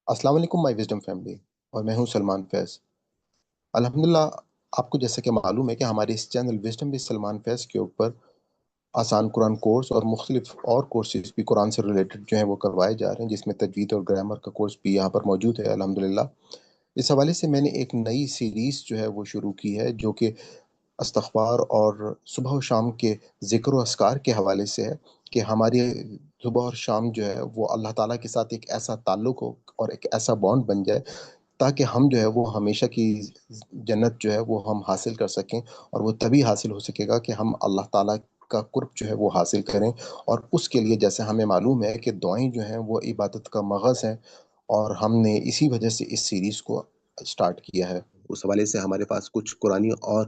السلام علیکم مائی wisdom family, اور میں ہوں سلمان فیض۔ الحمدللہ، آپ کو جیسا کہ معلوم ہے کہ ہمارے اس چینل وزڈم بھی سلمان فیض کے اوپر آسان قرآن کورس اور مختلف اور کورسز بھی قرآن سے ریلیٹڈ جو ہیں وہ کروائے جا رہے ہیں، جس میں تجوید اور گرامر کا کورس بھی یہاں پر موجود ہے الحمدللہ۔ اس حوالے سے میں نے ایک نئی سیریز جو ہے وہ شروع کی ہے، جو کہ استغفار اور صبح و شام کے ذکر و اذکار کے حوالے سے ہے، کہ ہماری صبح اور شام جو ہے وہ اللہ تعالیٰ کے ساتھ ایک ایسا تعلق ہو اور ایک ایسا بانڈ بن جائے، تاکہ ہم جو ہے وہ ہمیشہ کی جنت جو ہے وہ ہم حاصل کر سکیں۔ اور وہ تبھی حاصل ہو سکے گا کہ ہم اللہ تعالیٰ کا قرب جو ہے وہ حاصل کریں۔ اور اس کے لیے جیسے ہمیں معلوم ہے کہ دعائیں جو ہیں وہ عبادت کا مغز ہیں، اور ہم نے اسی وجہ سے اس سیریز کو سٹارٹ کیا ہے۔ اس حوالے سے ہمارے پاس کچھ قرآنی اور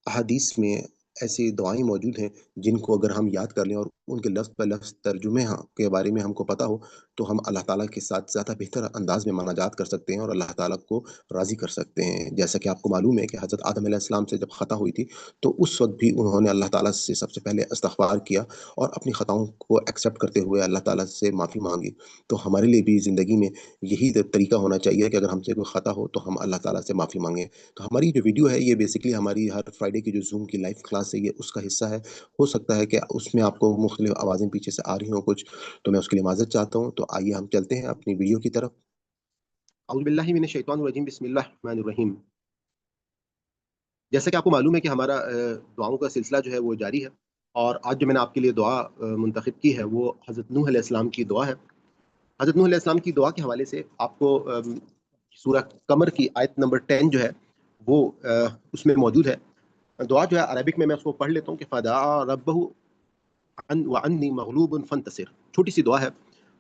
احادیث میں ایسی دعائیں موجود ہیں جن کو اگر ہم یاد کر لیں اور ان کے لفظ بہ لفظ ترجمے کے بارے میں ہم کو پتہ ہو، تو ہم اللہ تعالیٰ کے ساتھ زیادہ بہتر انداز میں مناجات کر سکتے ہیں اور اللہ تعالیٰ کو راضی کر سکتے ہیں۔ جیسا کہ آپ کو معلوم ہے کہ حضرت آدم علیہ السلام سے جب خطا ہوئی تھی، تو اس وقت بھی انہوں نے اللہ تعالیٰ سے سب سے پہلے استغفار کیا اور اپنی خطاؤں کو ایکسیپٹ کرتے ہوئے اللہ تعالیٰ سے معافی مانگی۔ تو ہمارے لیے بھی زندگی میں یہی طریقہ ہونا چاہیے کہ اگر ہم سے کوئی خطا ہو تو ہم اللہ تعالیٰ سے معافی مانگیں۔ تو ہماری جو ویڈیو ہے یہ بیسکلی ہماری ہر فرائیڈے کی جو زوم کی لائیو کلاس ہے، یہ اس کا حصہ ہے۔ ہو سکتا ہے کہ اس میں آپ کو مختلف آوازیں پیچھے سے آ رہی ہوں کچھ، تو میں اس کے لیے معذرت چاہتا ہوں۔ تو آئیے ہم چلتے ہیں اپنی ویڈیو کی طرف۔ اعوذ باللہ من الشیطان الرجیم، بسم اللہ الرحمن الرحیم۔ جیسا کہ آپ کو معلوم ہے کہ ہمارا دعاؤں کا سلسلہ جو ہے وہ جاری ہے، اور آج جو میں نے آپ کے لیے دعا منتخب کی ہے وہ حضرت نوح علیہ السلام کی دعا ہے۔ حضرت نوح علیہ السلام کی دعا کے حوالے سے آپ کو سورہ قمر کی آیت نمبر 10 جو ہے وہ اس میں موجود ہے۔ دعا جو ہے عربک میں اس کو پڑھ لیتا ہوں کہ فدعا ربہ وانی مغلوب فانتصر۔ چھوٹی سی دعا ہے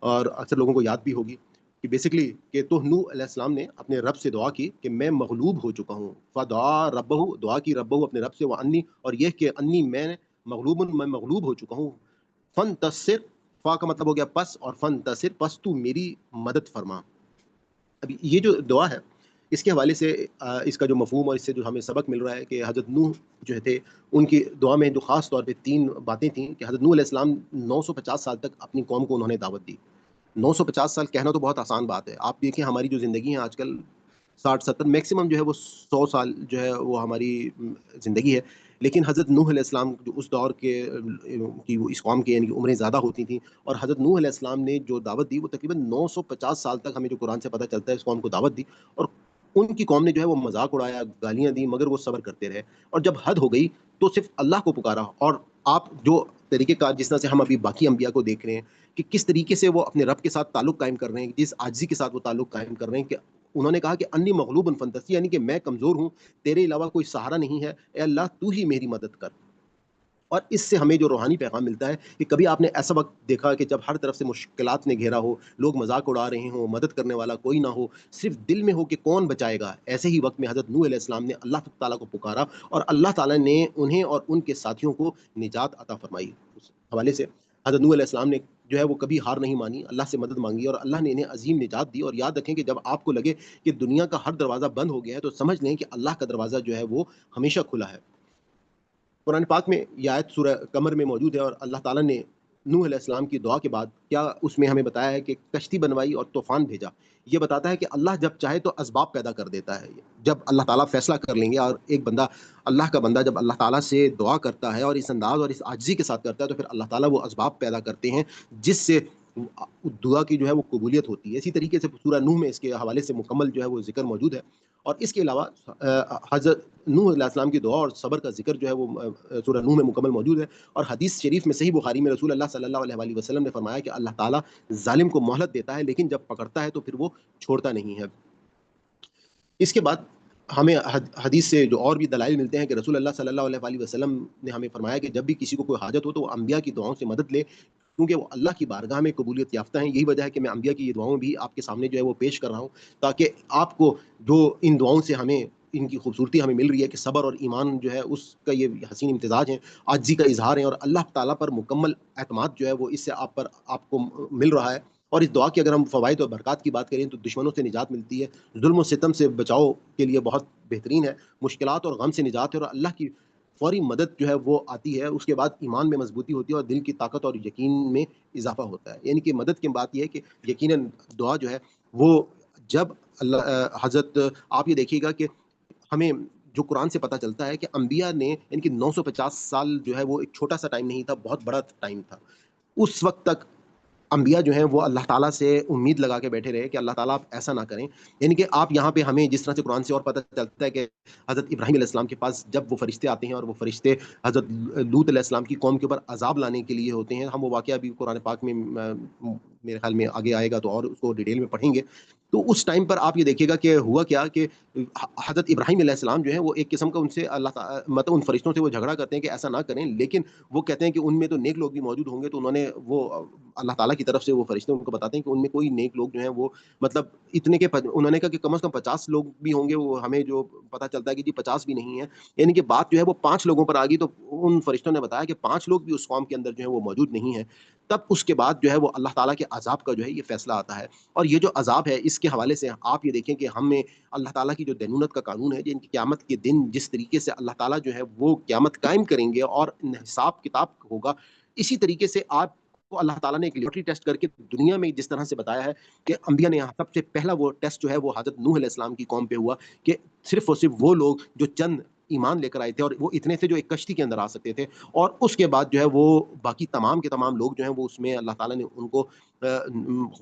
اور اکثر لوگوں کو یاد بھی ہوگی، کہ بیسکلی کہ تو نوح علیہ السلام نے اپنے رب سے دعا کی کہ میں مغلوب ہو چکا ہوں۔ فدعا ربہ، دعا کی ربہ اپنے رب سے، وانی اور یہ کہ انی میں مغلوب، میں مغلوب ہو چکا ہوں۔ فانتصر، فا کا مطلب ہو گیا پس، اور فانتصر پس تو میری مدد فرما۔ اب یہ جو دعا ہے اس کے حوالے سے اس کا جو مفہوم اور اس سے جو ہمیں سبق مل رہا ہے کہ حضرت نوح جو تھے، ان کی دعا میں جو خاص طور پہ 3 باتیں تھیں، کہ حضرت نوح علیہ السلام 950 سال تک اپنی قوم کو انہوں نے دعوت دی۔ 950 سال کہنا تو بہت آسان بات ہے، آپ دیکھیں ہماری جو زندگی ہے آج کل 60 70 میکسیمم جو ہے وہ 100 سال جو ہے وہ ہماری زندگی ہے، لیکن حضرت نوح علیہ السلام جو اس دور کے کی وہ اس قوم کے یعنی کہ عمریں زیادہ ہوتی تھیں، اور حضرت نوح علیہ السلام نے جو دعوت دی وہ تقریباً 950 سال تک ہمیں جو قرآن سے پتہ چلتا ہے اس قوم کو دعوت دی، اور ان کی قوم نے جو ہے وہ مذاق اڑایا، گالیاں دی، مگر وہ صبر کرتے رہے، اور جب حد ہو گئی تو صرف اللہ کو پکارا۔ اور آپ جو طریقہ کار جس طرح سے ہم ابھی باقی انبیاء کو دیکھ رہے ہیں کہ کس طریقے سے وہ اپنے رب کے ساتھ تعلق قائم کر رہے ہیں، جس عاجزی کے ساتھ وہ تعلق قائم کر رہے ہیں، کہ انہوں نے کہا کہ انی مغلوب فانتصر، یعنی کہ میں کمزور ہوں، تیرے علاوہ کوئی سہارا نہیں ہے، اے اللہ تو ہی میری مدد کر۔ اور اس سے ہمیں جو روحانی پیغام ملتا ہے کہ کبھی آپ نے ایسا وقت دیکھا کہ جب ہر طرف سے مشکلات نے گھیرا ہو، لوگ مذاق اڑا رہے ہوں، مدد کرنے والا کوئی نہ ہو، صرف دل میں ہو کہ کون بچائے گا، ایسے ہی وقت میں حضرت نوح علیہ السلام نے اللہ تعالیٰ کو پکارا، اور اللہ تعالیٰ نے انہیں اور ان کے ساتھیوں کو نجات عطا فرمائی۔ اس حوالے سے حضرت نوح علیہ السلام نے جو ہے وہ کبھی ہار نہیں مانی، اللہ سے مدد مانگی، اور اللہ نے انہیں عظیم نجات دی۔ اور یاد رکھیں کہ جب آپ کو لگے کہ دنیا کا ہر دروازہ بند ہو گیا ہے، تو سمجھ لیں کہ اللہ کا دروازہ جو ہے وہ ہمیشہ کھلا ہے۔ قرآن پاک میں یہ آیت سورہ قمر میں موجود ہے، اور اللہ تعالیٰ نے نوح علیہ السلام کی دعا کے بعد کیا اس میں ہمیں بتایا ہے کہ کشتی بنوائی اور طوفان بھیجا۔ یہ بتاتا ہے کہ اللہ جب چاہے تو اسباب پیدا کر دیتا ہے۔ جب اللہ تعالیٰ فیصلہ کر لیں گے، اور ایک بندہ، اللہ کا بندہ جب اللہ تعالیٰ سے دعا کرتا ہے اور اس انداز اور اس عاجزی کے ساتھ کرتا ہے، تو پھر اللہ تعالیٰ وہ اسباب پیدا کرتے ہیں جس سے دعا کی جو ہے وہ قبولیت ہوتی ہے۔ اسی طریقے سے سورہ نوح میں اس کے حوالے سے مکمل جو ہے وہ ذکر موجود ہے، اور اس کے علاوہ حضرت نوح علیہ السلام کی دعا اور صبر کا ذکر جو ہے وہ سورہ نوح میں مکمل موجود ہے۔ اور حدیث شریف میں صحیح بخاری میں رسول اللہ صلی اللہ علیہ وآلہ وسلم نے فرمایا کہ اللہ تعالیٰ ظالم کو مہلت دیتا ہے، لیکن جب پکڑتا ہے تو پھر وہ چھوڑتا نہیں ہے۔ اس کے بعد ہمیں حدیث سے جو اور بھی دلائل ملتے ہیں کہ رسول اللہ صلی اللہ علیہ وآلہ وسلم نے ہمیں فرمایا کہ جب بھی کسی کو کوئی حاجت ہو تو وہ انبیاء کی دعاؤں سے مدد لے، کیونکہ وہ اللہ کی بارگاہ میں قبولیت یافتہ ہیں۔ یہی وجہ ہے کہ میں انبیاء کی یہ دعاؤں بھی آپ کے سامنے جو ہے وہ پیش کر رہا ہوں، تاکہ آپ کو جو ان دعاؤں سے ہمیں ان کی خوبصورتی ہمیں مل رہی ہے کہ صبر اور ایمان جو ہے اس کا یہ حسین امتزاج ہے، عاجزی کا اظہار ہے، اور اللہ تعالیٰ پر مکمل اعتماد جو ہے وہ اس سے آپ کو مل رہا ہے۔ اور اس دعا کی اگر ہم فوائد اور برکات کی بات کریں تو دشمنوں سے نجات ملتی ہے، ظلم و ستم سے بچاؤ کے لیے بہت بہترین ہے، مشکلات اور غم سے نجات ہے، اور اللہ کی فوری مدد جو ہے وہ آتی ہے۔ اس کے بعد ایمان میں مضبوطی ہوتی ہے اور دل کی طاقت اور یقین میں اضافہ ہوتا ہے۔ یعنی کہ مدد کی بات یہ ہے کہ یقیناً دعا جو ہے وہ جب حضرت آپ یہ دیکھیے گا کہ ہمیں جو قرآن سے پتہ چلتا ہے کہ انبیاء نے ان کی 950 سال جو ہے وہ ایک چھوٹا-سا ٹائم نہیں تھا، بہت بڑا ٹائم تھا۔ اس وقت تک انبیاء جو ہیں وہ اللہ تعالیٰ سے امید لگا کے بیٹھے رہے کہ اللہ تعالیٰ آپ ایسا نہ کریں۔ یعنی کہ آپ یہاں پہ ہمیں جس طرح سے قرآن سے اور پتہ چلتا ہے کہ حضرت ابراہیم علیہ السلام کے پاس جب وہ فرشتے آتے ہیں اور وہ فرشتے حضرت لوط علیہ السلام کی قوم کے اوپر عذاب لانے کے لیے ہوتے ہیں، ہم وہ واقعہ بھی قرآن پاک میں میرے خیال میں آگے آئے گا تو اور اس کو ڈیٹیل میں پڑھیں گے۔ تو اس ٹائم پر آپ یہ دیکھیے گا کہ ہوا کیا کہ حضرت ابراہیم علیہ السلام جو ہیں وہ ایک قسم کا ان سے مطلب ان فرشتوں سے وہ جھگڑا کرتے ہیں کہ ایسا نہ کریں، لیکن وہ کہتے ہیں کہ ان میں تو نیک لوگ بھی موجود ہوں گے، تو انہوں نے وہ اللہ تعالیٰ کی طرف سے وہ فرشتے ان کو بتاتے ہیں کہ ان میں کوئی نیک لوگ جو ہیں وہ مطلب اتنے کے انہوں نے کہا کہ کم از کم 50 لوگ بھی ہوں گے، وہ ہمیں جو پتہ چلتا ہے کہ جی 50 بھی نہیں ہے، یعنی کہ بات جو ہے وہ 5 لوگوں پر آ گئی، تو ان فرشتوں نے بتایا کہ 5 لوگ بھی اس قوم کے اندر جو ہے وہ موجود نہیں ہیں۔ تب اس کے بعد جو ہے وہ اللہ تعالیٰ کے عذاب کا جو ہے یہ فیصلہ آتا ہے، اور یہ جو عذاب ہے اس کے حوالے سے آپ یہ دیکھیں کہ ہمیں اللہ تعالیٰ کی جو دینونت کا قانون ہے، جن کی قیامت کے دن جس طریقے سے اللہ تعالیٰ جو ہے وہ قیامت قائم کریں گے اور حساب کتاب ہوگا، اسی طریقے سے آپ کو اللہ تعالیٰ نے ایک لیبورٹری ٹیسٹ کر کے دنیا میں جس طرح سے بتایا ہے کہ انبیاء نے یہاں سب سے پہلا وہ ٹیسٹ جو ہے وہ حضرت نوح علیہ السلام کی قوم پہ ہوا کہ صرف اور صرف وہ لوگ جو چند ایمان لے کر آئے تھے اور وہ اتنے تھے جو ایک کشتی کے اندر آ سکتے تھے، اور اس کے بعد جو ہے وہ باقی تمام کے تمام لوگ جو ہیں وہ اس میں اللہ تعالیٰ نے ان کو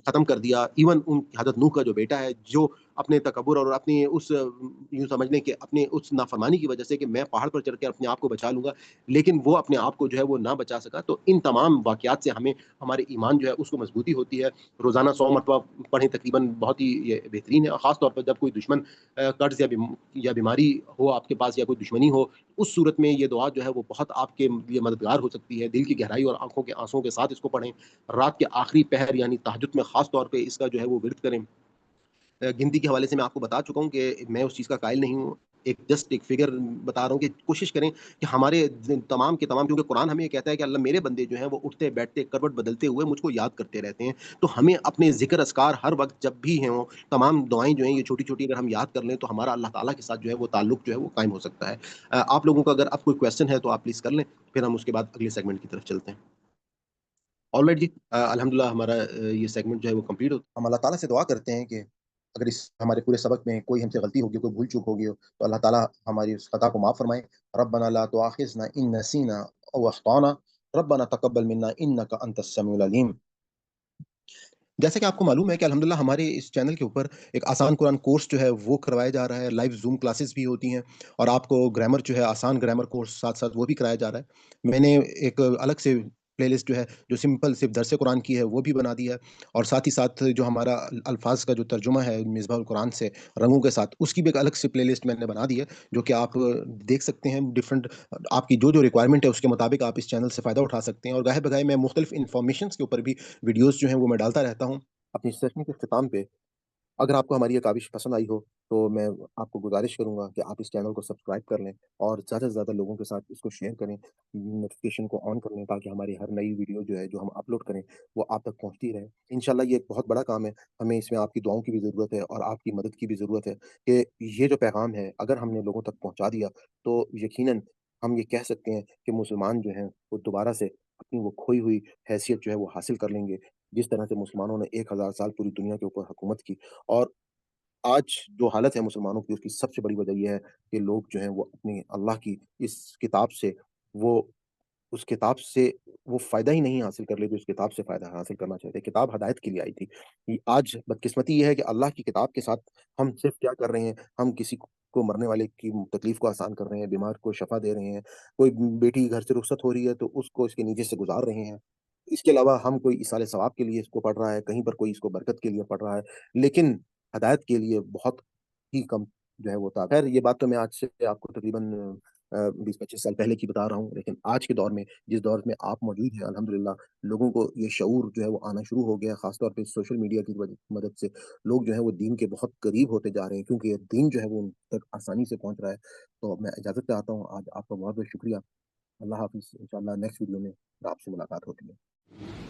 ختم کر دیا۔ ایون ان حضرت نوح کا جو بیٹا ہے جو اپنے تکبر اور اپنی اس یوں سمجھ لیں کہ اپنے اس نافرمانی کی وجہ سے کہ میں پہاڑ پر چڑھ کے اپنے آپ کو بچا لوں گا، لیکن وہ اپنے آپ کو جو ہے وہ نہ بچا سکا۔ تو ان تمام واقعات سے ہمیں ہمارے ایمان جو ہے اس کو مضبوطی ہوتی ہے۔ روزانہ 100 مرتبہ پڑھیں تقریباً بہت ہی یہ بہترین ہے، اور خاص طور پر جب کوئی دشمن قرض یا بیماری ہو آپ کے پاس یا کوئی دشمنی ہو، اس صورت میں یہ دعا جو ہے وہ بہت آپ کے لیے مددگار ہو سکتی ہے۔ دل کی گہرائی اور آنکھوں کے آنسوؤں کے ساتھ اس کو پڑھیں، رات کے آخری پہر یعنی تہجد میں خاص طور پہ اس کا جو ہے وہ ورد کریں۔ گنتی کے حوالے سے میں آپ کو بتا چکا ہوں کہ میں اس چیز کا قائل نہیں ہوں، ایک جسٹ ایک فگر بتا رہا ہوں کہ کوشش کریں کہ ہمارے تمام کے تمام، کیونکہ قرآن ہمیں یہ کہتا ہے کہ اللہ میرے بندے جو ہیں وہ اٹھتے بیٹھتے کروٹ بدلتے ہوئے مجھ کو یاد کرتے رہتے ہیں، تو ہمیں اپنے ذکر اذکار ہر وقت جب بھی ہیں وہ تمام دعائیں جو ہیں یہ چھوٹی چھوٹی اگر ہم یاد کر لیں تو ہمارا اللہ تعالیٰ کے ساتھ جو ہے وہ تعلق جو ہے وہ قائم ہو سکتا ہے۔ آپ لوگوں کا اگر اب کوئی کویشچن ہے تو آپ پلیز کر لیں، پھر ہم اس کے بعد اگلے سیگمنٹ کی طرف چلتے ہیں۔ آل رائٹ جی، الحمدللہ ہمارا یہ سیگمنٹ جو ہے وہ کمپلیٹ ہوتا ہے۔ ہم اللہ تعالیٰ سے دعا کرتے ہیں کہ اگر اس ہمارے پورے سبق میں کوئی ہم سے غلطی ہوگی، کوئی بھول چوک ہوگی ہو، تو اللہ تعالیٰ ہماری اس خطا کو معاف فرمائے۔ ربنا لا تؤاخذنا ان نسینا او اخطانا ربنا تقبل منا انک انت السمیع العلیم۔ جیسا کہ آپ کو معلوم ہے کہ الحمدللہ ہمارے اس چینل کے اوپر ایک آسان قرآن کورس جو ہے وہ کروایا جا رہا ہے، لائیو زوم کلاسز بھی ہوتی ہیں، اور آپ کو گرامر جو ہے آسان گرامر کورس ساتھ ساتھ وہ بھی کرایا جا رہا ہے۔ میں نے ایک الگ سے پلے لسٹ جو ہے جو سمپل صرف درس قرآن کی ہے وہ بھی بنا دی ہے، اور ساتھ ہی ساتھ جو ہمارا الفاظ کا جو ترجمہ ہے مصباح القرآن سے رنگوں کے ساتھ، اس کی بھی ایک الگ سے پلے لسٹ میں نے بنا دی ہے، جو کہ آپ دیکھ سکتے ہیں ڈفرنٹ آپ کی جو ریکوائرمنٹ ہے اس کے مطابق آپ اس چینل سے فائدہ اٹھا سکتے ہیں، اور گاہے بگاہے میں مختلف انفارمیشنس کے اوپر بھی ویڈیوز جو ہیں وہ میں ڈالتا رہتا ہوں۔ اپنی سیشن کے اختتام پہ اگر آپ کو ہماری یہ کاوش پسند آئی ہو تو میں آپ کو گزارش کروں گا کہ آپ اس چینل کو سبسکرائب کر لیں اور زیادہ سے زیادہ لوگوں کے ساتھ اس کو شیئر کریں، نوٹیفیکیشن کو آن کر لیں تاکہ ہماری ہر نئی ویڈیو جو ہے جو ہم اپلوڈ کریں وہ آپ تک پہنچتی رہے۔ انشاءاللہ یہ ایک بہت بڑا کام ہے، ہمیں اس میں آپ کی دعاؤں کی بھی ضرورت ہے اور آپ کی مدد کی بھی ضرورت ہے کہ یہ جو پیغام ہے اگر ہم نے لوگوں تک پہنچا دیا تو یقیناً ہم یہ کہہ سکتے ہیں کہ مسلمان جو ہیں وہ دوبارہ سے اپنی وہ کھوئی ہوئی حیثیت جو ہے وہ حاصل کر لیں گے، جس طرح سے مسلمانوں نے 1000 سال پوری دنیا کے اوپر حکومت کی۔ اور آج جو حالت ہے مسلمانوں کی اس کی سب سے بڑی وجہ یہ ہے کہ لوگ جو ہیں وہ اپنی اللہ کی اس کتاب سے وہ اس کتاب سے وہ فائدہ ہی نہیں حاصل کر لے جو اس کتاب سے فائدہ حاصل کرنا چاہتے ہیں۔ کتاب ہدایت کے لیے آئی تھی، آج بدقسمتی یہ ہے کہ اللہ کی کتاب کے ساتھ ہم صرف کیا کر رہے ہیں، ہم کسی کو مرنے والے کی تکلیف کو آسان کر رہے ہیں، بیمار کو شفا دے رہے ہیں، کوئی بیٹی گھر سے رخصت ہو رہی ہے تو اس کو اس کے نیچے سے گزار رہے ہیں، اس کے علاوہ ہم کوئی ایصال ثواب کے لیے اس کو پڑھ رہا ہے، کہیں پر کوئی اس کو برکت کے لیے پڑھ رہا ہے، لیکن ہدایت کے لیے بہت ہی کم جو ہے وہ تھا۔ خیر یہ بات تو میں آج سے آپ کو تقریباً 20-25 سال پہلے کی بتا رہا ہوں، لیکن آج کے دور میں جس دور میں آپ موجود ہیں الحمدللہ لوگوں کو یہ شعور جو ہے وہ آنا شروع ہو گیا ہے، خاص طور پہ سوشل میڈیا کی مدد سے لوگ جو ہیں وہ دین کے بہت قریب ہوتے جا رہے ہیں، کیونکہ یہ دین جو ہے وہ ان تک آسانی سے پہنچ رہا ہے۔ تو میں اجازت چاہتا ہوں، آج آپ کا بہت بہت شکریہ۔ اللہ حافظ، انشاءاللہ نیکسٹ ویڈیو میں آپ سے ملاقات ہوتی ہے۔